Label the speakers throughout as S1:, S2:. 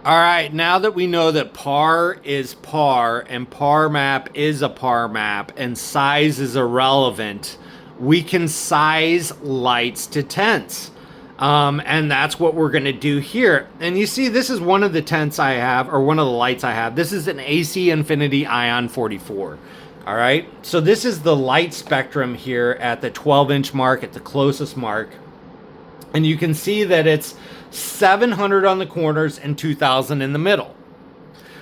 S1: All right, now that we know that par is par and par map is a par map and size is irrelevant, we can size lights to tents. And that's what we're going to do here. And you see, this is one of the tents I have, or one of the lights I have. This is an AC Infinity Ion 44. All right, so this is the light spectrum here at the 12-inch mark, at the closest mark. And you can see that it's 700 on the corners and 2,000 in the middle.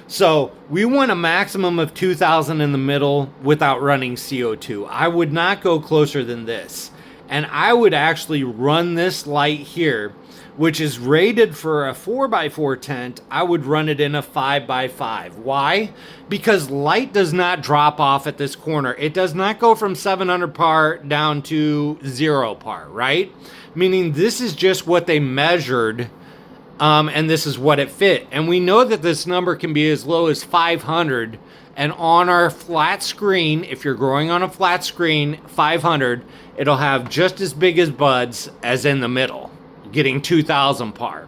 S1: So we want a maximum of 2,000 in the middle without running CO2. I would not go closer than this. And I would actually run this light here, which is rated for a 4x4 tent. I would run it in a 5x5. Why? Because light does not drop off at this corner. It does not go from 700 par down to 0 par, right? Meaning this is just what they measured, and this is what it fit. And we know that this number can be as low as 500. And on our flat screen, if you're growing on a flat screen, 500, it'll have just as big as buds as in the middle, getting 2,000 par.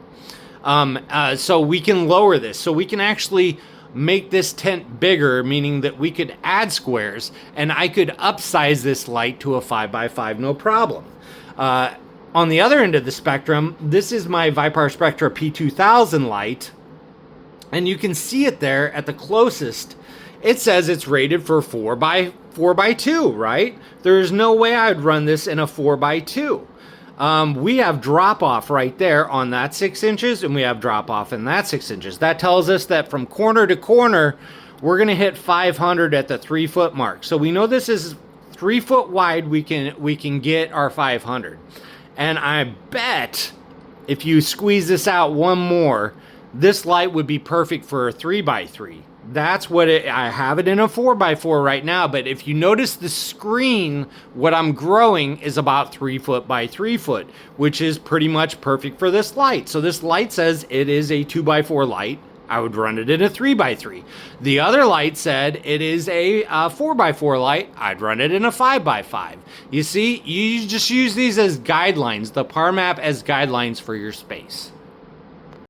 S1: So we can lower this. So we can actually make this tent bigger, meaning that we could add squares, and I could upsize this light to a 5x5, no problem. On the other end of the spectrum, this is my Vipar Spectra P2000 light, and you can see it there at the closest. It says it's rated for 4x2, right? There's no way I'd run this in a 4x2. We have drop off right there on that 6 inches, and we have drop off in that 6 inches. That tells us that from corner to corner, we're going to hit 500 at the 3 foot mark. So we know this is 3 foot wide. We can get our 500. And I bet if you squeeze this out one more, this light would be perfect for a 3x3. That's what I have it in a 4x4 right now. But if you notice the screen, what I'm growing is about 3 foot by 3 foot, which is pretty much perfect for this light. So this light says it is a 2x4 light. I would run it in a 3x3. The other light said it is a 4x4 light. I'd run it in a 5x5. You see, you just use these as guidelines, the par map as guidelines for your space.